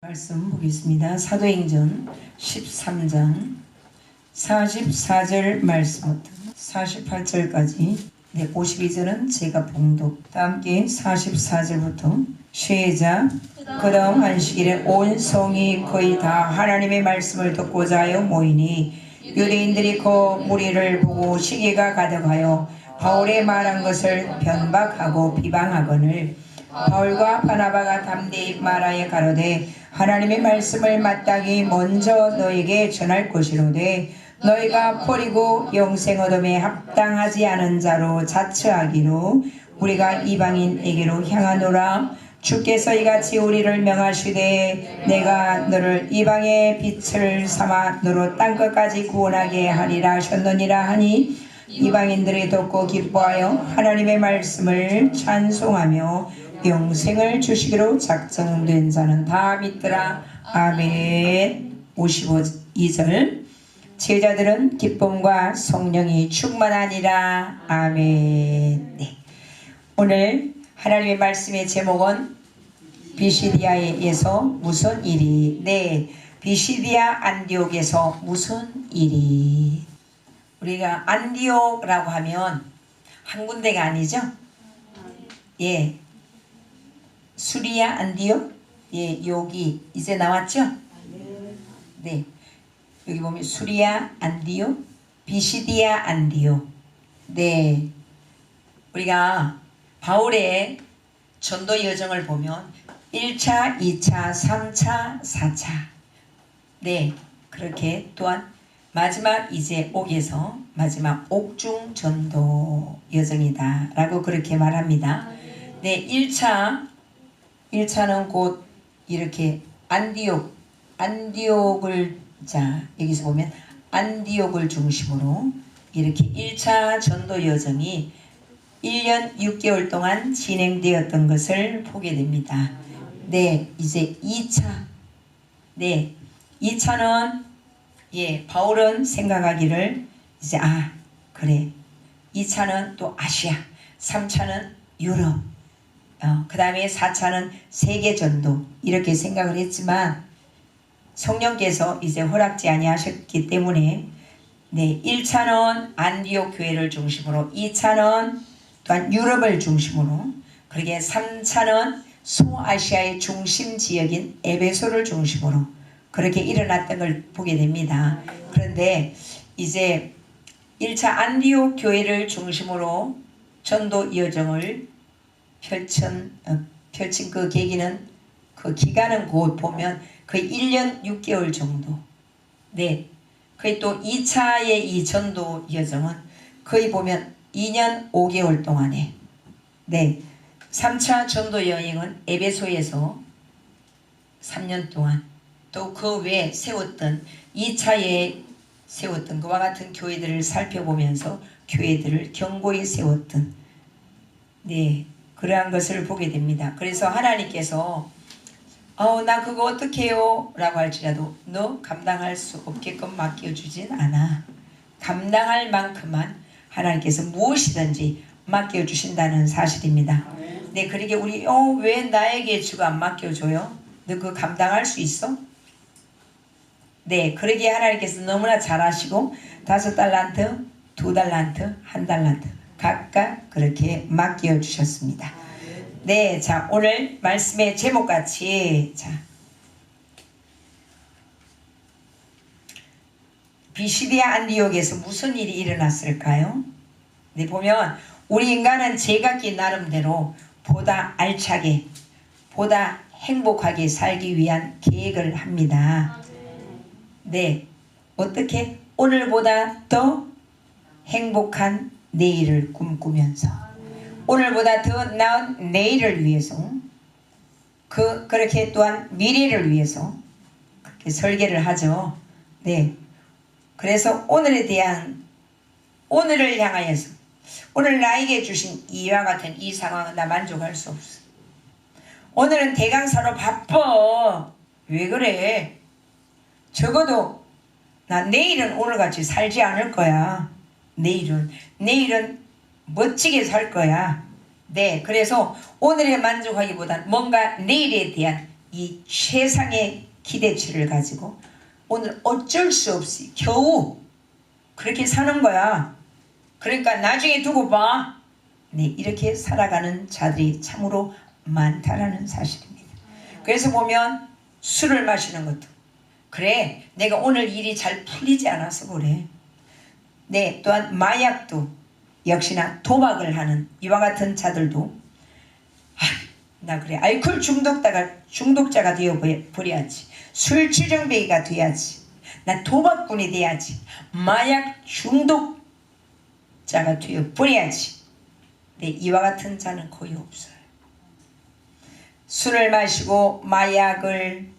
말씀 보겠습니다. 사도행전 13장 44절 말씀부터 48절까지 52절은 제가 봉독, 함께 44절부터 시작. 그 다음 안식일에 온 성이 거의 다 하나님의 말씀을 듣고자 하여 모이니 유대인들이 그 무리를 보고 시기가 가득하여 바울의 말한 것을 변박하고 비방하거늘 바울과 바나바가 담대히 말하여 가로되 하나님의 말씀을 마땅히 먼저 너에게 전할 것이로되 너희가 버리고 영생 얻음에 합당하지 않은 자로 자처하기로 우리가 이방인에게로 향하노라. 주께서 이같이 우리를 명하시되 내가 너를 이방의 빛을 삼아 너로 땅끝까지 구원하게 하리라 하셨느니라 하니 이방인들이 듣고 기뻐하여 하나님의 말씀을 찬송하며 영생을 주시기로 작정된 자는 다 믿더라. 아멘. 52절 제자들은 기쁨과 성령이 충만하니라. 아멘. 네. 오늘 하나님의 말씀의 제목은 비시디아에서 무슨 일이. 네, 비시디아 안디옥에서 무슨 일이. 우리가 안디옥이라고 하면 한 군데가 아니죠? 예, 수리아 안디옥. 예, 여기 이제 나왔죠? 네, 여기 보면 수리아 안디옥, 비시디아 안디옥. 네, 우리가 바울의 전도 여정을 보면 1차, 2차, 3차, 4차. 네, 그렇게 또한 마지막 이제 옥에서 마지막 옥중 전도 여정이다 라고 그렇게 말합니다. 네, 1차는 곧 이렇게 안디옥을 자 여기서 보면 안디옥을 중심으로 이렇게 1차 전도 여정이 1년 6개월 동안 진행되었던 것을 보게 됩니다. 네, 이제 2차. 네, 2차는 예, 바울은 생각하기를 이제 그래. 2차는 또 아시아, 3차는 유럽, 그 다음에 4차는 세계 전도 이렇게 생각을 했지만 성령께서 이제 허락지 아니하셨기 때문에 네, 1차는 안디옥 교회를 중심으로, 2차는 또한 유럽을 중심으로, 그러게 3차는 소아시아의 중심 지역인 에베소를 중심으로 그렇게 일어났던 걸 보게 됩니다. 그런데 이제 1차 안디옥 교회를 중심으로 전도 여정을 펼친 그 계기는 그 기간은 곧 보면 거의 1년 6개월 정도. 네, 거의 또 2차의 이 전도 여정은 거의 보면 2년 5개월 동안에. 네, 3차 전도 여행은 에베소에서 3년 동안, 또 그 외에 세웠던 2차에 세웠던 그와 같은 교회들을 살펴보면서 교회들을 견고히 세웠던 네, 그러한 것을 보게 됩니다. 그래서 하나님께서 나 그거 어떻게 해요? 라고 할지라도 너 감당할 수 없게끔 맡겨주진 않아. 감당할 만큼만 하나님께서 무엇이든지 맡겨주신다는 사실입니다. 네, 그러게 우리 왜 나에게 주가 안 맡겨줘요? 너 그거 감당할 수 있어? 네, 그러기에 하나님께서 너무나 잘하시고 5달란트, 2달란트, 1달란트 각각 그렇게 맡겨주셨습니다. 네, 자, 오늘 말씀의 제목같이 비시디아 안디옥에서 무슨 일이 일어났을까요? 네, 보면 우리 인간은 제각기 나름대로 보다 알차게, 보다 행복하게 살기 위한 계획을 합니다. 네, 어떻게? 오늘보다 더 행복한 내일을 꿈꾸면서 오늘보다 더 나은 내일을 위해서 그렇게 또한 미래를 위해서 그렇게 설계를 하죠. 네, 그래서 오늘을 향하여서 오늘 나에게 주신 이와 같은 이 상황은 나 만족할 수 없어. 오늘은 대강사로 바빠. 왜 그래? 적어도 나 내일은 오늘같이 살지 않을 거야. 내일은 멋지게 살 거야. 네, 그래서 오늘에 만족하기보단 뭔가 내일에 대한 이 세상의 기대치를 가지고 오늘 어쩔 수 없이 겨우 그렇게 사는 거야. 그러니까 나중에 두고 봐. 네, 이렇게 살아가는 자들이 참으로 많다라는 사실입니다. 그래서 보면 술을 마시는 것도 그래, 내가 오늘 일이 잘 풀리지 않아서 그래. 네, 또한 마약도 역시나 도박을 하는 이와 같은 자들도 나 그래 알코올 중독자가 되어버려야지. 술 주정뱅이가 돼야지. 나 도박꾼이 돼야지. 마약 중독자가 되어버려야지. 네, 이와 같은 자는 거의 없어요. 술을 마시고 마약을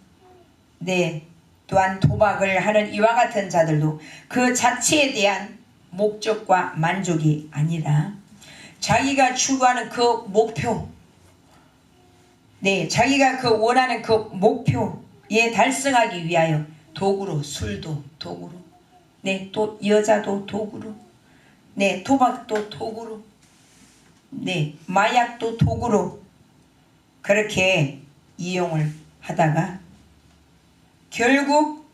네 또한 도박을 하는 이와 같은 자들도 그 자체에 대한 목적과 만족이 아니라 자기가 추구하는 그 목표, 네, 자기가 그 원하는 그 목표에 달성하기 위하여 도구로, 술도 도구로, 네, 또 여자도 도구로, 네, 도박도 도구로, 네, 마약도 도구로 그렇게 이용을 하다가 결국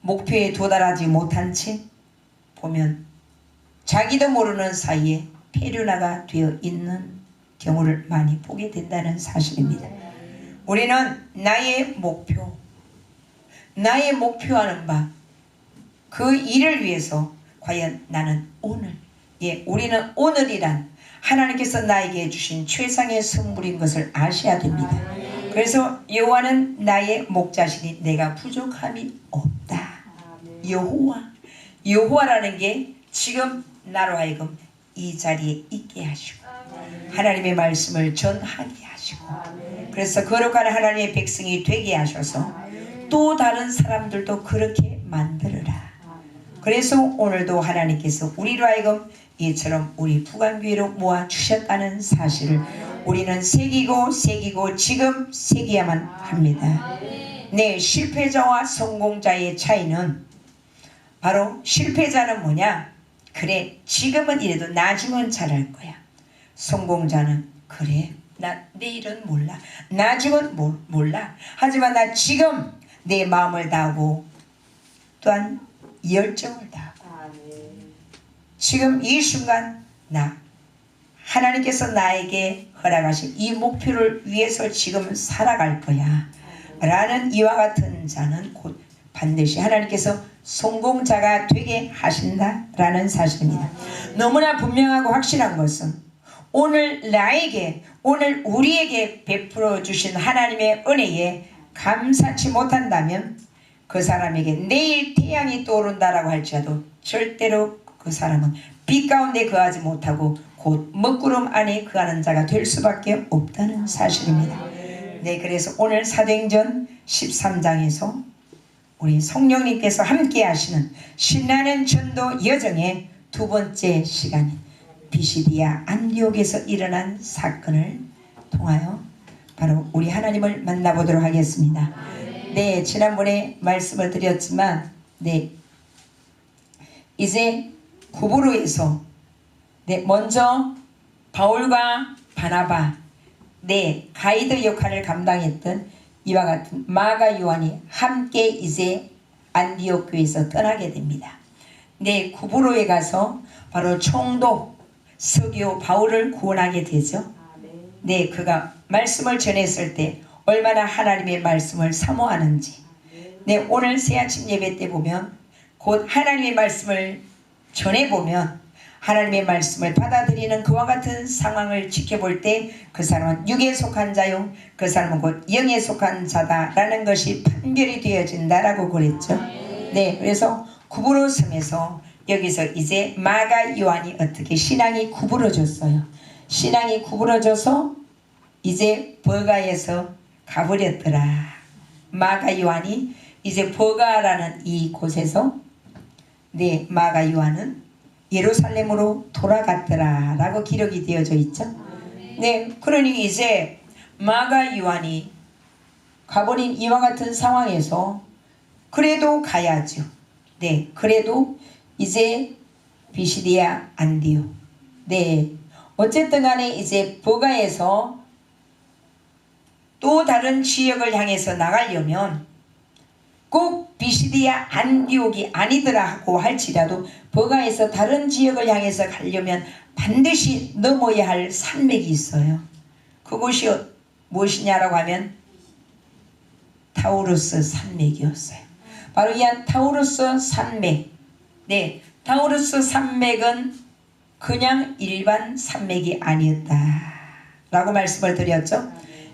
목표에 도달하지 못한 채 보면 자기도 모르는 사이에 폐륜화가 되어 있는 경우를 많이 보게 된다는 사실입니다. 우리는 나의 목표하는 바 그 일을 위해서 과연 나는 오늘, 예, 우리는 오늘이란 하나님께서 나에게 주신 최상의 선물인 것을 아셔야 됩니다. 그래서 여호와는 나의 목자시니 내가 부족함이 없다. 여호와라는 게 지금 나로 하여금 이 자리에 있게 하시고 하나님의 말씀을 전하게 하시고 그래서 거룩한 하나님의 백성이 되게 하셔서 또 다른 사람들도 그렇게 만들어라. 그래서 오늘도 하나님께서 우리로 하여금 이처럼 우리 부간교회로 모아주셨다는 사실을 우리는 새기고 지금 새겨야만 합니다. 네, 실패자와 성공자의 차이는 바로 실패자는 뭐냐? 그래, 지금은 이래도 나중은 잘할 거야. 성공자는 그래, 나 내일은 몰라. 나중은 몰라. 하지만 나 지금 내 마음을 다하고 또한 열정을 다하고 지금 이 순간 나 하나님께서 나에게 허락하신 이 목표를 위해서 지금 살아갈 거야 라는 이와 같은 자는 곧 반드시 하나님께서 성공자가 되게 하신다라는 사실입니다. 너무나 분명하고 확실한 것은 오늘 우리에게 베풀어 주신 하나님의 은혜에 감사치 못한다면 그 사람에게 내일 태양이 떠오른다라고 할지라도 절대로 그 사람은 빛 가운데 거하지 못하고 곧 먹구름 안에 거하는 자가 될 수밖에 없다는 사실입니다. 네, 그래서 오늘 사도행전 13장에서 우리 성령님께서 함께 하시는 신나는 전도 여정의 두 번째 시간인 비시디아 안디옥에서 일어난 사건을 통하여 바로 우리 하나님을 만나보도록 하겠습니다. 네, 지난번에 말씀을 드렸지만 네, 이제 구브로에서 네, 먼저 바울과 바나바 네, 가이드 역할을 감당했던 이와 같은 마가 요한이 함께 이제 안디옥 교회에서 떠나게 됩니다. 네, 구브로에 가서 바로 총독 서기오 바울을 구원하게 되죠. 네, 그가 말씀을 전했을 때 얼마나 하나님의 말씀을 사모하는지. 네, 오늘 새아침 예배 때 보면 곧 하나님의 말씀을 전해보면 하나님의 말씀을 받아들이는 그와 같은 상황을 지켜볼 때 그 사람은 육에 속한 자요 그 사람은 곧 영에 속한 자다라는 것이 판별이 되어진다라고 그랬죠. 네, 그래서 구브로 섬에서 여기서 이제 마가 요한이 어떻게 신앙이 구부러졌어요. 신앙이 구부러져서 이제 버가에서 가버렸더라. 마가 요한이 이제 버가라는 이 곳에서 네, 마가 요한은 예루살렘으로 돌아갔더라 라고 기록이 되어져 있죠. 네, 그러니 이제 마가 요한이 가버린 이와 같은 상황에서 그래도 가야죠. 네, 그래도 이제 비시디아 안디옥 네, 어쨌든 간에 이제 버가에서 또 다른 지역을 향해서 나가려면 꼭 비시디아 안디옥이 아니더라 하고 할지라도 버가에서 다른 지역을 향해서 가려면 반드시 넘어야 할 산맥이 있어요. 그곳이 무엇이냐라고 하면 타우루스 산맥이었어요. 바로 이 타우루스 산맥. 네, 타우루스 산맥은 그냥 일반 산맥이 아니었다 라고 말씀을 드렸죠.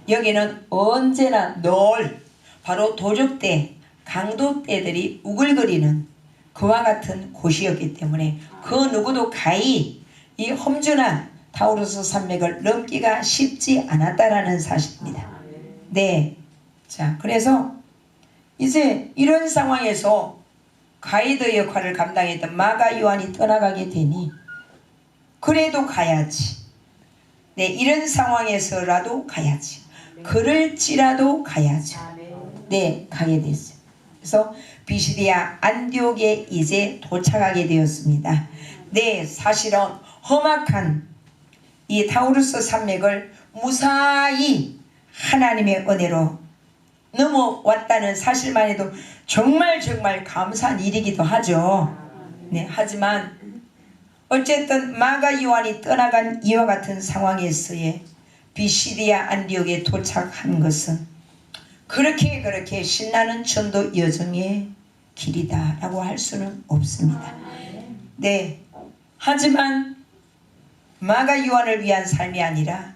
여기는 언제나 늘 바로 도적대, 강도떼들이 우글거리는 그와 같은 곳이었기 때문에 그 누구도 가히 이 험준한 타우루스 산맥을 넘기가 쉽지 않았다라는 사실입니다. 네, 자, 그래서 이제 이런 상황에서 가이드 역할을 감당했던 마가 요한이 떠나가게 되니 그래도 가야지. 네, 이런 상황에서라도 가야지. 그럴지라도 가야죠. 네, 가게 됐어요. 그래서 비시디아 안디옥에 이제 도착하게 되었습니다. 네, 사실은 험악한 이 타우루스 산맥을 무사히 하나님의 은혜로 넘어왔다는 사실만 해도 정말 감사한 일이기도 하죠. 네, 하지만 어쨌든 마가 요한이 떠나간 이와 같은 상황에서의 비시디아 안디옥에 도착한 것은 그렇게 신나는 전도 여정의 길이다라고 할 수는 없습니다. 네, 하지만 마가 요한을 위한 삶이 아니라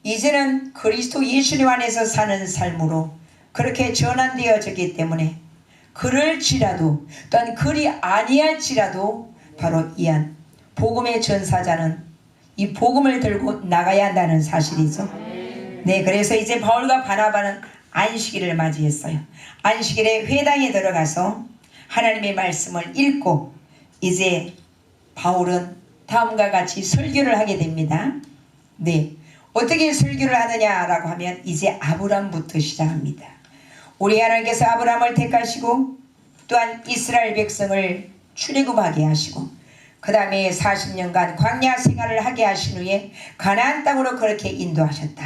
이제는 그리스도 예수님 안에서 사는 삶으로 그렇게 전환되어졌기 때문에 그럴지라도 또한 그리 아니할지라도 바로 이한 복음의 전사자는 이 복음을 들고 나가야 한다는 사실이죠. 네, 그래서 이제 바울과 바나바는 안식일을 맞이했어요. 안식일에 회당에 들어가서 하나님의 말씀을 읽고 이제 바울은 다음과 같이 설교를 하게 됩니다. 네, 어떻게 설교를 하느냐라고 하면 이제 아브람부터 시작합니다. 우리 하나님께서 아브람을 택하시고 또한 이스라엘 백성을 출애굽하게 하시고 그 다음에 40년간 광야 생활을 하게 하신 후에 가나안 땅으로 그렇게 인도하셨다.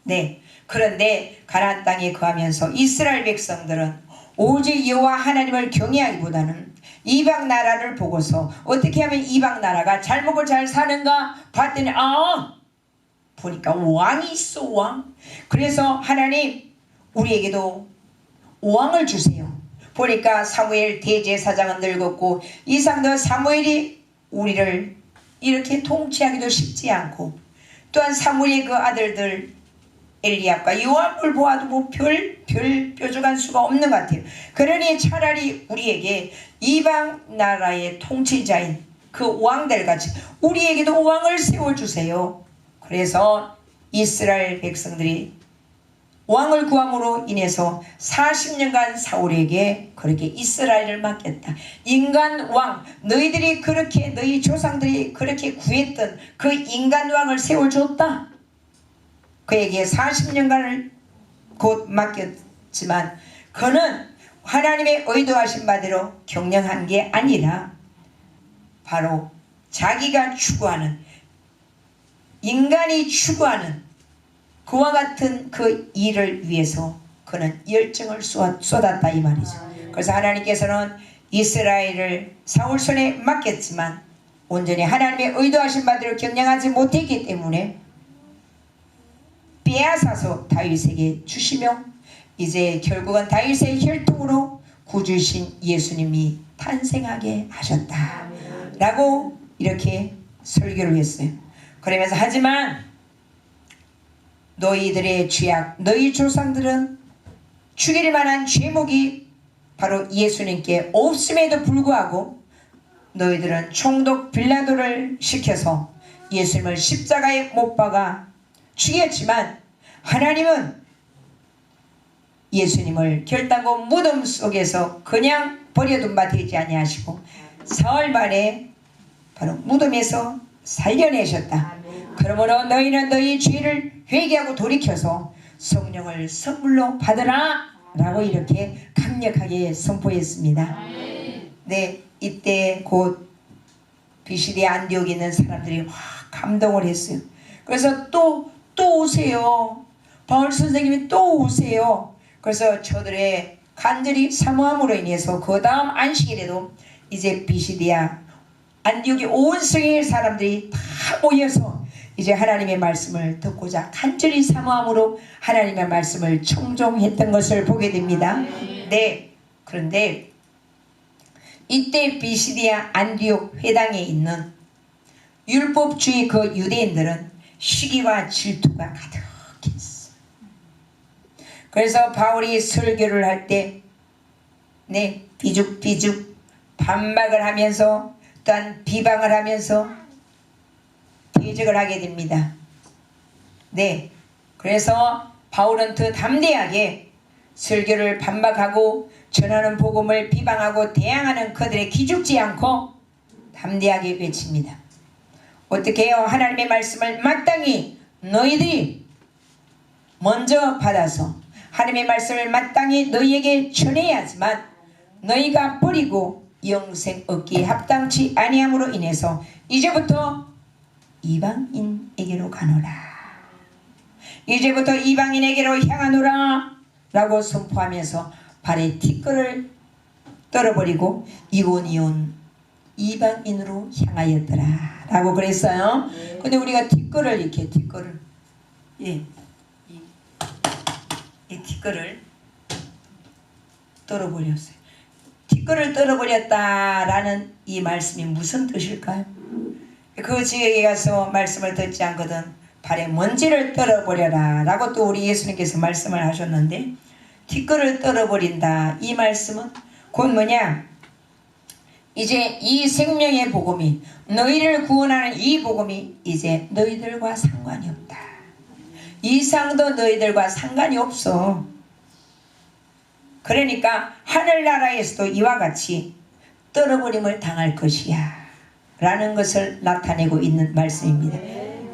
네, 그런데 가나안 땅에 거하면서 이스라엘 백성들은 오직 여호와 하나님을 경외하기보다는 이방 나라를 보고서 어떻게 하면 이방 나라가 잘 먹고 잘 사는가 봤더니 보니까 왕이 있어, 왕. 그래서 하나님 우리에게도 왕을 주세요. 보니까 사무엘 대제사장은 늙었고 이상도 사무엘이 우리를 이렇게 통치하기도 쉽지 않고 또한 사무엘의 그 아들들 엘리압과 요압을 보아도 뭐 별 뾰족한 수가 없는 것 같아요. 그러니 차라리 우리에게 이방 나라의 통치자인 그 왕들같이 우리에게도 왕을 세워주세요. 그래서 이스라엘 백성들이 왕을 구함으로 인해서 40년간 사울에게 그렇게 이스라엘을 맡겼다. 인간 왕, 너희들이 그렇게 너희 조상들이 그렇게 구했던 그 인간 왕을 세워줬다. 그에게 40년간을 곧 맡겼지만 그는 하나님의 의도하신 바대로 경영한 게 아니라 바로 자기가 추구하는 인간이 추구하는 그와 같은 그 일을 위해서 그는 열정을 쏟았다 이 말이죠. 그래서 하나님께서는 이스라엘을 사울 손에 맡겼지만 온전히 하나님의 의도하신 바대로 경영하지 못했기 때문에 빼앗아서 다윗에게 주시며 이제 결국은 다윗의 혈통으로 구주신 예수님이 탄생하게 하셨다 라고 이렇게 설교를 했어요. 그러면서 하지만 너희들의 죄악, 너희 조상들은 죽일 만한 죄목이 바로 예수님께 없음에도 불구하고 너희들은 총독 빌라도를 시켜서 예수님을 십자가에 못 박아 죽였지만 하나님은 예수님을 결단고 무덤 속에서 그냥 버려둔 바 되지 아니하시고 사흘 만에 바로 무덤에서 살려내셨다. 그러므로 너희는 너희 죄를 회개하고 돌이켜서 성령을 선물로 받으라 라고 이렇게 강력하게 선포했습니다. 네, 이때 곧 비시디아 안디옥에 있는 사람들이 감동을 했어요. 그래서 또 오세요. 바울 선생님이 또 오세요. 그래서 저들의 간절히 사모함으로 인해서 그 다음 안식일에도 이제 비시디아 안디옥의 온 성의 사람들이 다 모여서 이제 하나님의 말씀을 듣고자 간절히 사모함으로 하나님의 말씀을 청종했던 것을 보게 됩니다. 네. 그런데 이때 비시디아 안디옥 회당에 있는 율법주의 그 유대인들은 시기와 질투가 가득했어. 그래서 바울이 설교를 할 때 비죽비죽 반박을 하면서 또한 비방을 하면서 대적을 하게 됩니다. 네, 그래서 바울은 더 담대하게 설교를 반박하고 전하는 복음을 비방하고 대항하는 그들에 기죽지 않고 담대하게 외칩니다. 어떻게 해요? 하나님의 말씀을 마땅히 너희들이 먼저 받아서 하나님의 말씀을 마땅히 너희에게 전해야지만 너희가 버리고 영생 얻기에 합당치 아니함으로 인해서 이제부터 이방인에게로 가노라. 이제부터 이방인에게로 향하노라 라고 선포하면서 발에 티끌을 떨어버리고 이온 이방인으로 향하였더라 라고 그랬어요. 근데 우리가 티끌을 이렇게 티끌을 이 티끌을 떨어버렸어요. 티끌을 떨어버렸다라는 이 말씀이 무슨 뜻일까요? 그 지역에 가서 말씀을 듣지 않거든 발에 먼지를 떨어버려라 라고 또 우리 예수님께서 말씀을 하셨는데, 티끌을 떨어버린다 이 말씀은 곧 뭐냐, 이제 이 생명의 복음이, 너희를 구원하는 이 복음이 이제 너희들과 상관이 없다. 이상도 너희들과 상관이 없어. 그러니까 하늘나라에서도 이와 같이 떨어버림을 당할 것이야 라는 것을 나타내고 있는 말씀입니다.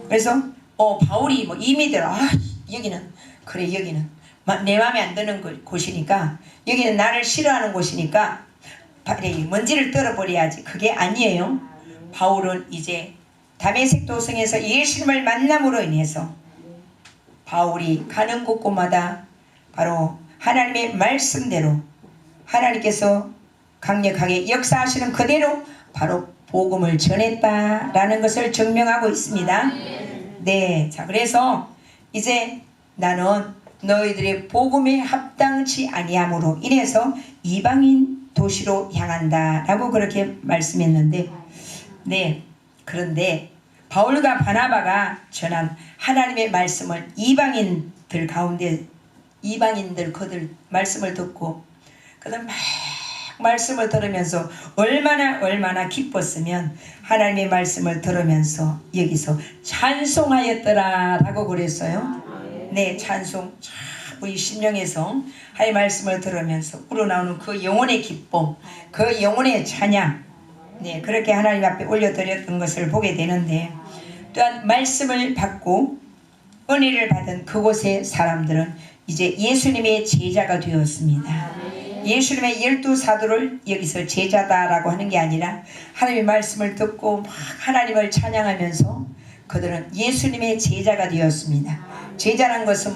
그래서 바울이 이미 들어 여기는 그래, 여기는 내 마음에 안 드는 곳이니까, 여기는 나를 싫어하는 곳이니까 먼지를 떨어버려야지. 그게 아니에요. 바울은 이제 다메섹 도성에서 예수님을 만남으로 인해서 바울이 가는 곳곳마다 바로 하나님의 말씀대로 하나님께서 강력하게 역사하시는 그대로 바로 복음을 전했다라는 것을 증명하고 있습니다. 네, 자, 그래서 이제 나는 너희들의 복음에 합당치 아니함으로 인해서 이방인 도시로 향한다라고 그렇게 말씀했는데, 네, 그런데 바울과 바나바가 전한 하나님의 말씀을 이방인들 가운데, 이방인들 그들 말씀을 듣고 그들 막 말씀을 들으면서 얼마나 기뻤으면 하나님의 말씀을 들으면서 여기서 찬송하였더라 라고 그랬어요. 네, 찬송. 우리 심령에서 하나님의 말씀을 들으면서 우러나오는 그 영혼의 기쁨, 그 영혼의 찬양, 네, 그렇게 하나님 앞에 올려드렸던 것을 보게 되는데, 또한 말씀을 받고 은혜를 받은 그곳의 사람들은 이제 예수님의 제자가 되었습니다. 예수님의 12사도를 여기서 제자다라고 하는 게 아니라 하나님의 말씀을 듣고 막 하나님을 찬양하면서 그들은 예수님의 제자가 되었습니다. 제자란 것은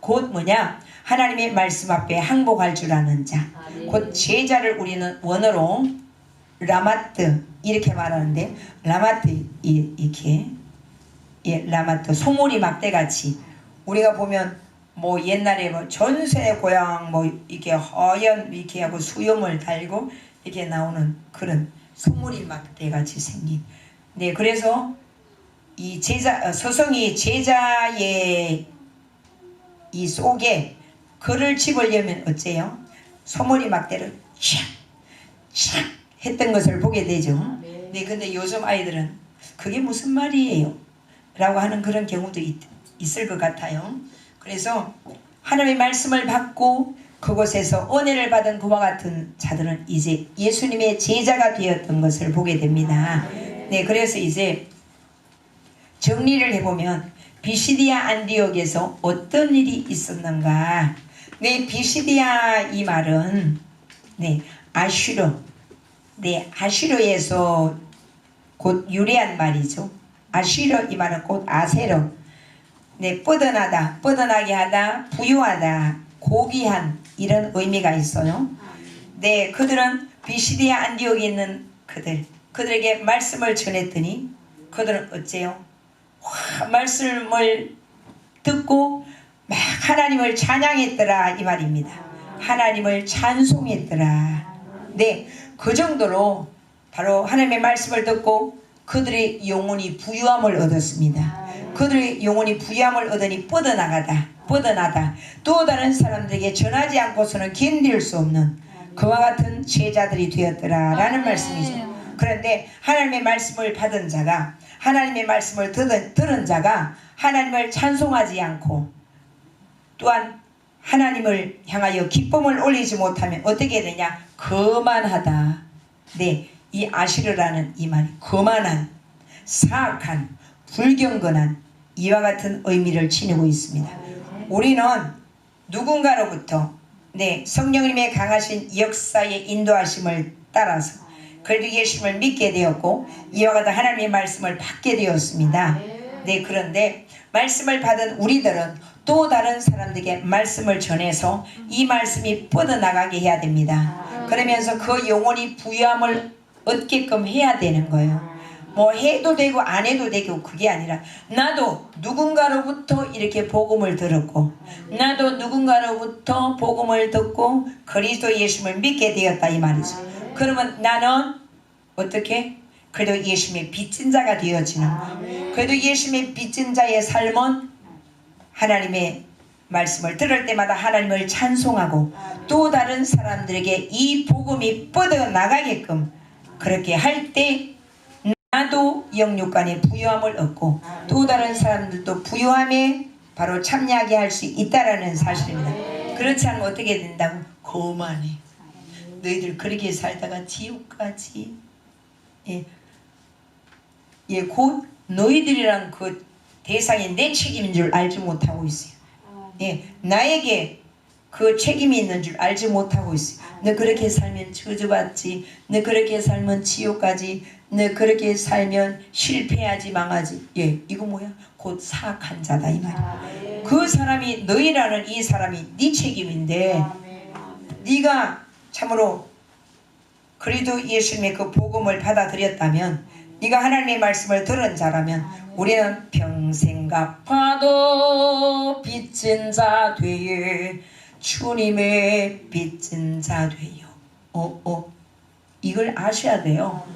곧 뭐냐, 하나님의 말씀 앞에 항복할 줄 아는 자, 곧 제자를 우리는 원어로 라마트 이렇게 말하는데, 라마트 이렇게 라마트 소몰이 막대같이 우리가 보면 옛날에 전세 고향 이렇게 허연 이렇게 하고 수염을 달고 이렇게 나오는 그런 소몰이 막대같이 생긴. 네, 그래서 이 서성이 제자의 이 속에 글을 집으려면 어째요? 소몰이 막대를 촥 했던 것을 보게 되죠. 네, 근데 요즘 아이들은 그게 무슨 말이에요? 라고 하는 그런 경우도 있을 것 같아요. 그래서 하나님의 말씀을 받고 그곳에서 은혜를 받은 그와 같은 자들은 이제 예수님의 제자가 되었던 것을 보게 됩니다. 네, 그래서 이제 정리를 해보면 비시디아 안디옥에서 어떤 일이 있었는가. 네, 비시디아 이 말은 아슈르, 아슈르에서 곧 유래한 말이죠. 아슈르 이 말은 곧 아세르, 네, 뻗어나다, 뻗어나게 하다, 부유하다, 고귀한 이런 의미가 있어요. 네, 그들은 비시디아 안디옥에 있는 그들에게 말씀을 전했더니 그들은 어째요? 말씀을 듣고 막 하나님을 찬양했더라 이 말입니다. 하나님을 찬송했더라. 네, 그 정도로 바로 하나님의 말씀을 듣고 그들의 영혼이 부유함을 얻었습니다. 그들의 영혼이 부유함을 얻으니 뻗어나다 또 다른 사람들에게 전하지 않고서는 견딜 수 없는 그와 같은 제자들이 되었더라라는 말씀이죠. 그런데 하나님의 말씀을 받은 자가, 하나님의 말씀을 들은 자가 하나님을 찬송하지 않고 또한 하나님을 향하여 기쁨을 올리지 못하면 어떻게 되냐? 거만하다. 네, 이 아시르라는 이 말이 거만한, 사악한, 불경건한 이와 같은 의미를 지니고 있습니다. 우리는 누군가로부터 성령님의 강하신 역사의 인도하심을 따라서 그리스도 예수님을 믿게 되었고 이와 같은 하나님의 말씀을 받게 되었습니다. 네, 그런데 말씀을 받은 우리들은 또 다른 사람들에게 말씀을 전해서 이 말씀이 뻗어나가게 해야 됩니다. 그러면서 그 영혼이 부유함을 얻게끔 해야 되는 거예요. 뭐 해도 되고 안 해도 되고 그게 아니라 나도 누군가로부터 이렇게 복음을 들었고 나도 누군가로부터 복음을 듣고 그리스도 예수님을 믿게 되었다 이 말이죠. 그러면 나는 어떻게? 그래도 예수님의 빚진 자가 되어지는, 그래도 예수님의 빚진 자의 삶은 하나님의 말씀을 들을 때마다 하나님을 찬송하고 또 다른 사람들에게 이 복음이 뻗어나가게끔 그렇게 할 때 나도 영육간의 부유함을 얻고 또 다른 사람들도 부유함에 바로 참여하게 할 수 있다라는 사실입니다. 그렇지 않으면 어떻게 된다고? 거만해. 너희들 그렇게 살다가 지옥까지 곧 너희들이란 그 대상이 내 책임인 줄 알지 못하고 있어요. 나에게 그 책임이 있는 줄 알지 못하고 있어요. 너 그렇게 살면 저주받지, 너 그렇게 살면 지옥까지, 너 그렇게 살면 실패하지 망하지. 이거 뭐야? 곧 사악한 자다 이 말이야. 그 사람이 너희라는 이 사람이 네 책임인데 네가 참으로 그리스도 예수님의 그 복음을 받아들였다면, 네가 하나님의 말씀을 들은 자라면 우리는 평생 갚아도 빚진 자 되어 주님의 빚진 자 되어. 이걸 아셔야 돼요.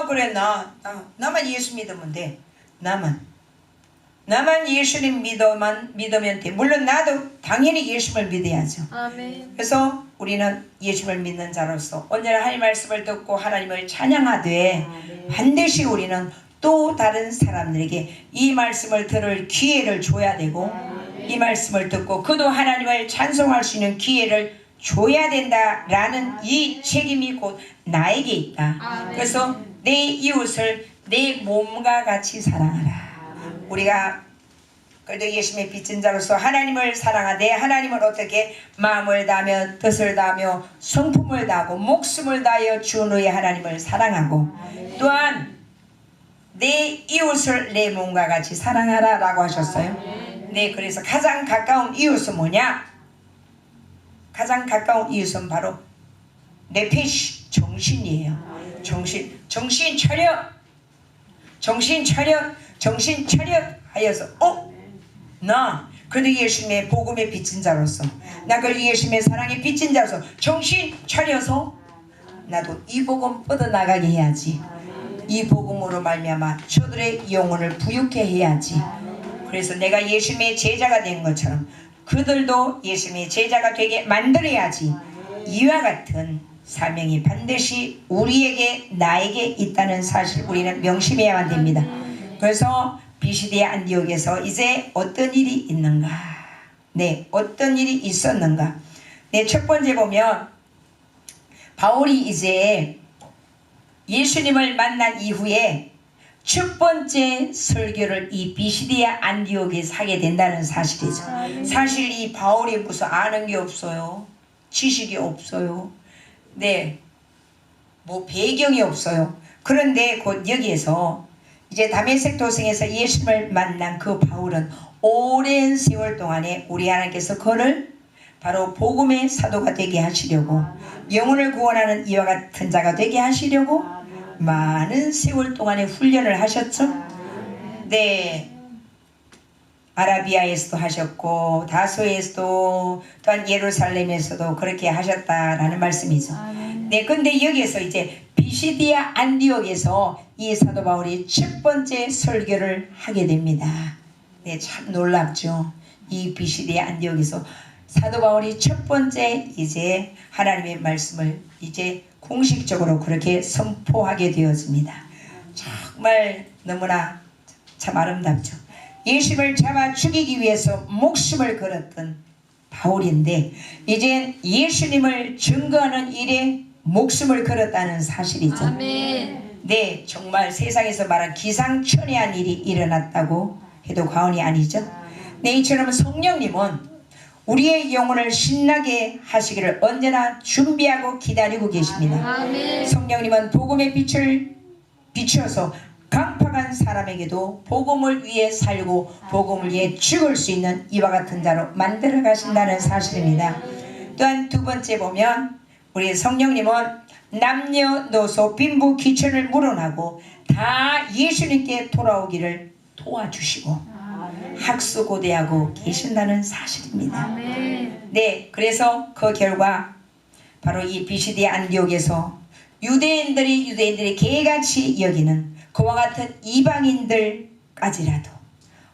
그래 나만 예수 믿으면 돼. 나만 예수님 믿으면 돼. 물론 나도 당연히 예수를 믿어야죠. 아멘. 그래서 우리는 예수를 믿는 자로서 언제나 하나님의 말씀을 듣고 하나님을 찬양하되 반드시 우리는 또 다른 사람들에게 이 말씀을 들을 기회를 줘야 되고 이 말씀을 듣고 그도 하나님을 찬송할 수 있는 기회를 줘야 된다라는 이 책임이 곧 나에게 있다. 그래서 내 이웃을 내 몸과 같이 사랑하라. 우리가 그래도 예수님의 빚진 자로서 하나님을 사랑하되 하나님을 어떻게 마음을 다하며 뜻을 다하며 성품을 다하고 목숨을 다하여 주 너의 하나님을 사랑하고 또한 내 이웃을 내 몸과 같이 사랑하라 라고 하셨어요. 네, 그래서 가장 가까운 이웃은 뭐냐? 가장 가까운 이웃은 바로 네페시, 정신이에요. 정신 차려 하여서 나 그래도 예수님의 복음의 빚진 자로서 나 그래도 예수님의 사랑의 빚진 자로서 정신 차려서 나도 이 복음 뻗어나가게 해야지. 이 복음으로 말미암아 저들의 영혼을 부유케 해야지. 그래서 내가 예수님의 제자가 된 것처럼 그들도 예수님의 제자가 되게 만들어야지. 이와 같은 사명이 반드시 우리에게 나에게 있다는 사실 우리는 명심해야만 됩니다. 그래서 비시디아 안디옥에서 이제 어떤 일이 있는가? 어떤 일이 있었는가? 첫 번째 보면 바울이 이제 예수님을 만난 이후에 첫 번째 설교를 이 비시디아 안디옥에서 하게 된다는 사실이죠. 사실 이 바울이 무슨 아는 게 없어요. 지식이 없어요. 뭐 배경이 없어요. 그런데 곧 여기에서 이제 다메섹 도성에서 예수님을 만난 그 바울은 오랜 세월 동안에 우리 하나님께서 그를 바로 복음의 사도가 되게 하시려고, 영혼을 구원하는 이와 같은 자가 되게 하시려고 많은 세월 동안에 훈련을 하셨죠. 네, 아라비아에서도 하셨고 다소에서도, 또한 예루살렘에서도 그렇게 하셨다라는 말씀이죠. 네, 근데 여기에서 이제 비시디아 안디옥에서 이 사도 바울이 첫 번째 설교를 하게 됩니다. 네, 참 놀랍죠. 이 비시디아 안디옥에서 사도 바울이 첫 번째 이제 하나님의 말씀을 이제 공식적으로 그렇게 선포하게 되었습니다. 정말 너무나 참 아름답죠. 예수님을 잡아 죽이기 위해서 목숨을 걸었던 바울인데 이젠 예수님을 증거하는 일에 목숨을 걸었다는 사실이죠. 아멘. 네, 정말 세상에서 말한 기상천외한 일이 일어났다고 해도 과언이 아니죠. 네, 이처럼 성령님은 우리의 영혼을 신나게 하시기를 언제나 준비하고 기다리고 계십니다. 아멘. 성령님은 복음의 빛을 비추어서 강팍한 사람에게도 복음을 위해 살고 복음을 위해 죽을 수 있는 이와 같은 자로 만들어 가신다는 사실입니다. 또한 두 번째 보면 우리 성령님은 남녀노소 빈부 귀천을 물어나고 다 예수님께 돌아오기를 도와주시고 학수고대하고 계신다는 사실입니다. 아멘. 네, 그래서 그 결과 바로 이 비시디아 안디옥에서 유대인들이 개같이 여기는 그와 같은 이방인들까지라도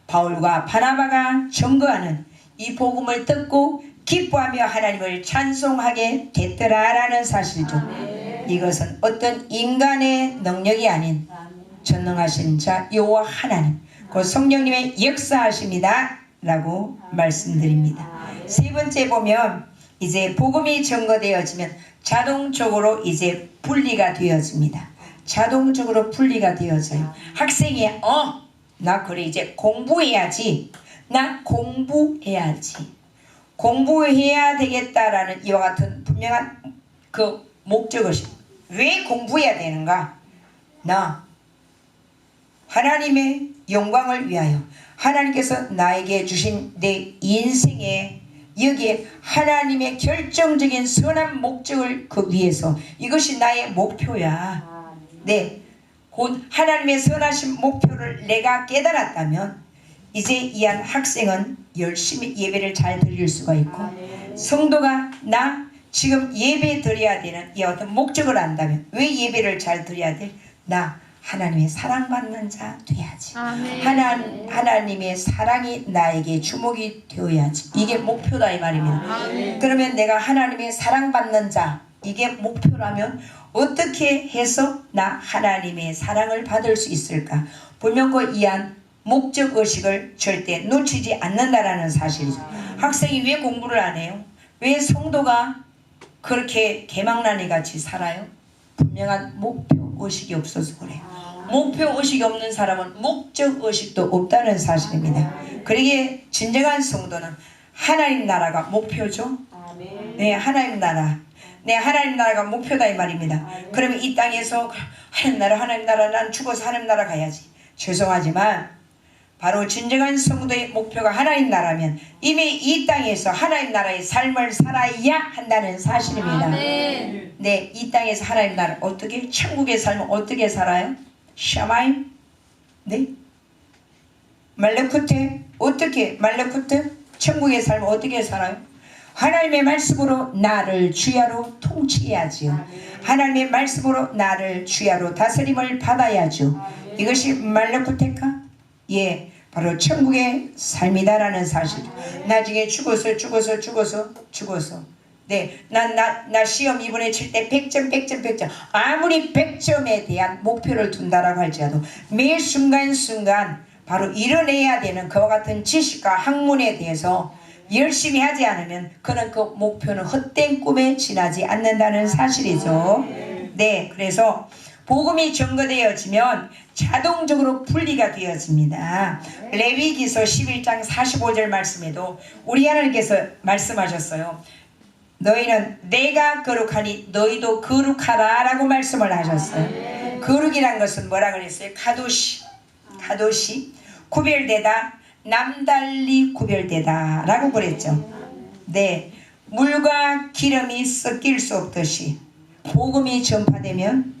바울과 바나바가 증거하는 이 복음을 듣고 기뻐하며 하나님을 찬송하게 됐더라라는 사실이죠. 이것은 어떤 인간의 능력이 아닌 전능하신 자 여호와 하나님, 그 성령님의 역사하십니다 라고 말씀드립니다. 세 번째 보면 이제 복음이 증거되어지면 자동적으로 이제 분리가 되어집니다. 자동적으로 분리가 되어져요. 학생이 나 그래 이제 공부해야지, 나 공부해야지, 공부해야 되겠다라는 이와 같은 분명한 그 목적의식. 왜 공부해야 되는가? 나 하나님의 영광을 위하여 하나님께서 나에게 주신 내 인생에 여기에 하나님의 결정적인 선한 목적을 그 위해서, 이것이 나의 목표야. 네, 곧 하나님의 선하신 목표를 내가 깨달았다면 이제 이 한 학생은 열심히 예배를 잘 드릴 수가 있고, 성도가 나 지금 예배 드려야 되는 이 어떤 목적을 안다면 왜 예배를 잘 드려야 돼? 나 하나님의 사랑받는 자 돼야지. 하나님의 사랑이 나에게 주목이 되어야지. 이게 목표다 이 말입니다. 그러면 내가 하나님의 사랑받는 자, 이게 목표라면 어떻게 해서 나 하나님의 사랑을 받을 수 있을까? 분명히 이한 목적의식을 절대 놓치지 않는다라는 사실이죠. 학생이 왜 공부를 안 해요? 왜 성도가 그렇게 개망나니 같이 살아요? 분명한 목표의식이 없어서 그래요. 목표의식이 없는 사람은 목적의식도 없다는 사실입니다. 그러기에 진정한 성도는 하나님 나라가 목표죠. 네, 하나님 나라. 네, 하나님 나라가 목표다 이 말입니다. 그러면 이 땅에서 하나님 나라 난 죽어서 하나님 나라 가야지. 죄송하지만 바로 진정한 성도의 목표가 하나님 나라면 이미 이 땅에서 하나님 나라의 삶을 살아야 한다는 사실입니다. 아멘. 네, 이 땅에서 하나님 나라 어떻게, 천국의 삶을 어떻게 살아요? 샤마임? 네? 말레쿠테? 어떻게 말레쿠테? 천국의 삶을 어떻게 살아요? 하나님의 말씀으로 나를 주야로 통치해야지요. 하나님의 말씀으로 나를 주야로 다스림을 받아야죠. 이것이 말레쿠테까? 예, 바로 천국의 삶이다라는 사실. 나중에 죽어서 네, 나 시험 이번에 칠 때 100점 아무리 100점에 대한 목표를 둔다라고 할지라도 매 순간순간 바로 이뤄내야 되는 그와 같은 지식과 학문에 대해서 열심히 하지 않으면 그는 그 목표는 헛된 꿈에 지나지 않는다는 사실이죠. 네, 그래서 복음이 증거되어지면 자동적으로 분리가 되어집니다. 레위기서 11장 45절 말씀에도 우리 하나님께서 말씀하셨어요. 너희는 내가 거룩하니 너희도 거룩하라 라고 말씀을 하셨어요. 거룩이란 것은 뭐라 그랬어요? 카도시, 구별되다, 남달리 구별되다 라고 그랬죠. 네, 물과 기름이 섞일 수 없듯이 복음이 전파되면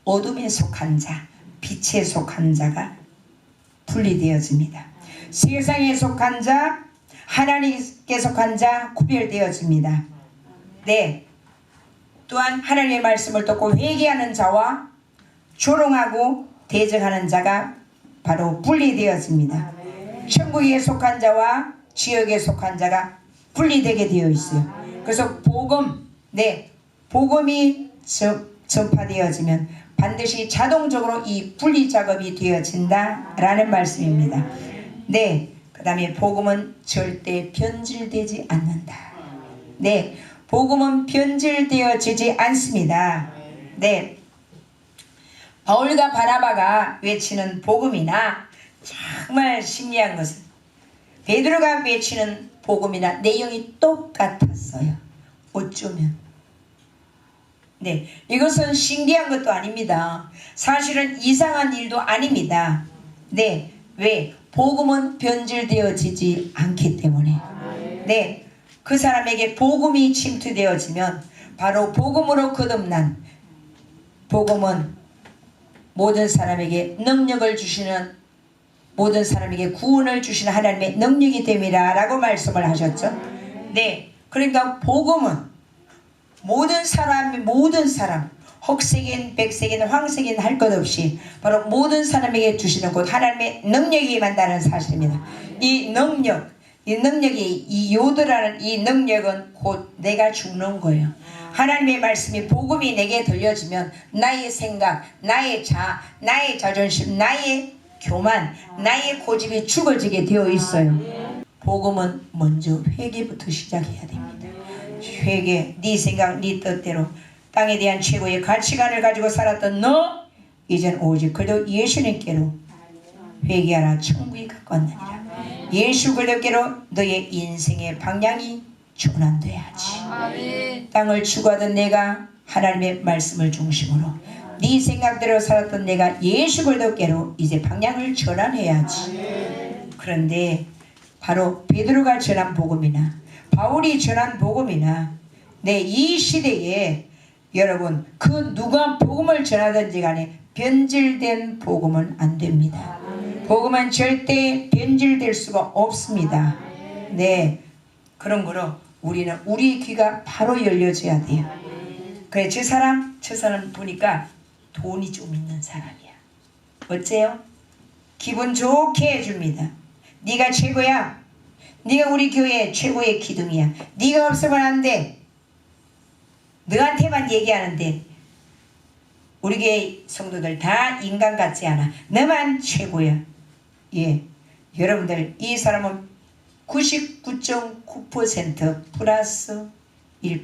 어둠에 속한 자, 빛에 속한 자가 분리되어집니다. 세상에 속한 자, 하나님께 속한 자 구별되어집니다. 네, 또한 하나님의 말씀을 듣고 회개하는 자와 조롱하고 대적하는 자가 바로 분리되어집니다. 천국에 속한 자와 지역에 속한 자가 분리되게 되어 있어요. 그래서 복음, 네, 복음이 전파되어지면 반드시 자동적으로 이 분리 작업이 되어진다라는 말씀입니다. 네, 그 다음에 복음은 절대 변질되지 않는다. 네, 복음은 변질되어지지 않습니다. 네, 바울과 바나바가 외치는 복음이나 정말 신기한 것은 베드로가 외치는 복음이나 내용이 똑같았어요. 어쩌면. 네, 이것은 신기한 것도 아닙니다. 사실은 이상한 일도 아닙니다. 네, 왜? 복음은 변질되어지지 않기 때문에. 네, 그 사람에게 복음이 침투되어지면 바로 복음으로 거듭난 복음은 모든 사람에게 능력을 주시는, 모든 사람에게 구원을 주시는 하나님의 능력이 됨이라 라고 말씀을 하셨죠. 네, 그러니까 복음은 모든 사람 흑색인 백색인 황색인 할 것 없이 바로 모든 사람에게 주시는 곧 하나님의 능력이 임한다는 사실입니다. 이 능력이 이 요드라는 이 능력은 곧 내가 죽는 거예요. 하나님의 말씀이 복음이 내게 들려지면 나의 생각, 나의 나의 자존심, 나의 교만, 나의 고집이 죽어지게 되어 있어요. 복음은 먼저 회개부터 시작해야 됩니다. 회개, 네 생각, 네 뜻대로 땅에 대한 최고의 가치관을 가지고 살았던 너, 이젠 오직 그저 예수님께로 회개하라. 천국이 가까웠느니라. 예수 그리스도께로 너의 인생의 방향이 전환돼야지. 땅을 추구하던 내가 하나님의 말씀을 중심으로, 네 생각대로 살았던 내가 예수 그리스도께로 이제 방향을 전환해야지. 그런데 바로 베드로가 전한 복음이나 바울이 전한 복음이나 이 시대에 여러분 그 누가 복음을 전하든지 간에 변질된 복음은 안 됩니다. 복음은 절대 변질될 수가 없습니다. 네, 그런 거로 우리는 우리 귀가 바로 열려져야 돼요. 그래, 저 사람 보니까 돈이 좀 있는 사람이야. 어째요? 기분 좋게 해줍니다. 네가 최고야. 네가 우리 교회 최고의 기둥이야. 네가 없으면 안 돼. 너한테만 얘기하는데 우리 교회 성도들 다 인간 같지 않아. 너만 최고야. 예, 여러분들 이 사람은 99.9% 플러스 1%.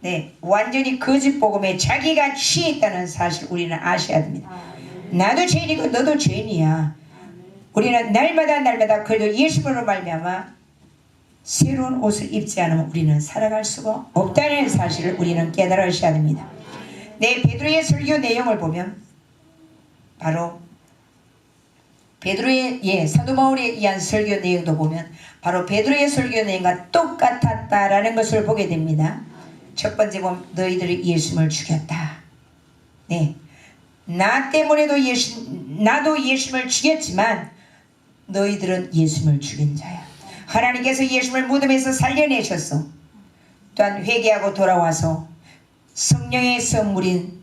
네, 완전히 거짓 복음에 자기가 취했다는 사실 우리는 아셔야 됩니다. 나도 죄인이고 너도 죄인이야. 우리는 날마다 그래도 예수님으로 말미암아 새로운 옷을 입지 않으면 우리는 살아갈 수가 없다는 사실을 우리는 깨달으셔야 됩니다. 네, 베드로의 설교 내용을 보면 바로 베드로의 사도 바울에 의한 설교 내용도 보면 바로 베드로의 설교 내용과 똑같았다라는 것을 보게 됩니다. 첫 번째 보면 너희들이 예수님을 죽였다. 네, 나 때문에도 나도 예수님을 죽였지만 너희들은 예수님을 죽인 자야. 하나님께서 예수님을 무덤에서 살려내셨어. 또한 회개하고 돌아와서 성령의 선물인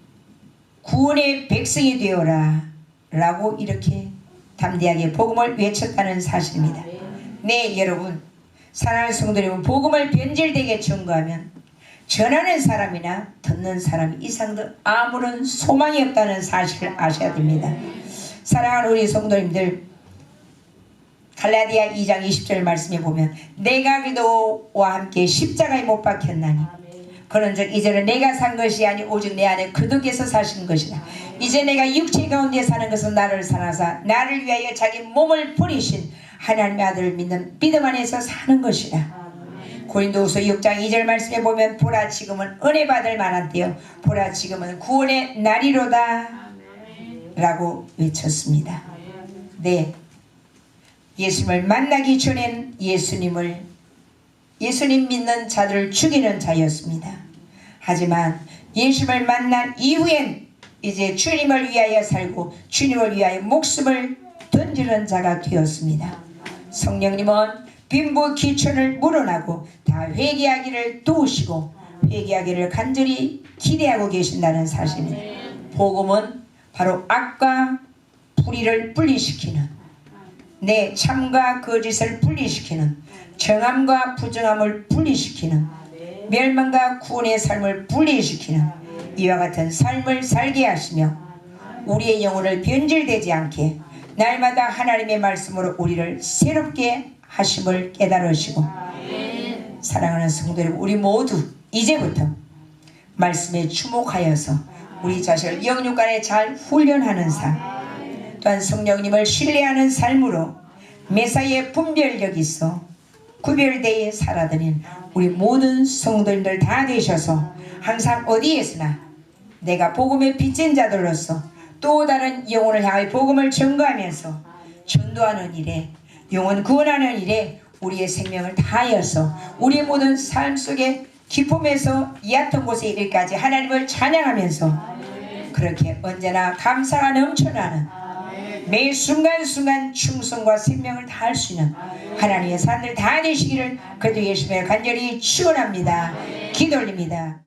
구원의 백성이 되어라 라고 이렇게 담대하게 복음을 외쳤다는 사실입니다. 네, 여러분 사랑하는 성도 여러분, 복음을 변질되게 전거하면 전하는 사람이나 듣는 사람 이상도 아무런 소망이 없다는 사실을 아셔야 됩니다. 사랑하는 우리 성도님들, 갈라디아 2장 20절 말씀에 보면 내가 그리스도와 함께 십자가에 못 박혔나니 그런즉 이제는 내가 산 것이 아니 오직 내 안에 그리스도께서 사신 것이다. 이제 내가 육체 가운데 사는 것은 나를 사랑하사 나를 위하여 자기 몸을 버리신 하나님의 아들을 믿는 믿음 안에서 사는 것이다. 고린도후서 6장 2절 말씀에 보면 보라 지금은 은혜 받을 만한 때요 보라 지금은 구원의 날이로다 라고 외쳤습니다. 네, 예수님을 만나기 전엔 예수님 믿는 자들을 죽이는 자였습니다. 하지만 예수님을 만난 이후엔 이제 주님을 위하여 살고 주님을 위하여 목숨을 던지는 자가 되었습니다. 성령님은 빈부 귀천을 물어나고 다 회개하기를 도우시고 회개하기를 간절히 기대하고 계신다는 사실입니다. 복음은 바로 악과 불의를 분리시키는, 내 참과 거짓을 분리시키는, 정함과 부정함을 분리시키는, 멸망과 구원의 삶을 분리시키는 이와 같은 삶을 살게 하시며 우리의 영혼을 변질되지 않게 날마다 하나님의 말씀으로 우리를 새롭게 하심을 깨달으시고, 사랑하는 성도 여러분, 우리 모두 이제부터 말씀에 주목하여서 우리 자신을 영육간에 잘 훈련하는 삶, 또한 성령님을 신뢰하는 삶으로 메사의 분별력 있어 구별되어 살아드린 우리 모든 성도님들 다 되셔서 항상 어디에서나 내가 복음의 빚진 자들로서 또 다른 영혼을 향하여 복음을 전가하면서 전도하는 일에, 영혼 구원하는 일에 우리의 생명을 다하여서 우리의 모든 삶 속에 기쁨에서 얕은 곳에 이르기까지 하나님을 찬양하면서 그렇게 언제나 감사가 넘쳐나는 매 순간순간 충성과 생명을 다할 수 있는 하나님의 사람들 다 되시기를 그도 예수님을 간절히 축원합니다. 기도 올립니다.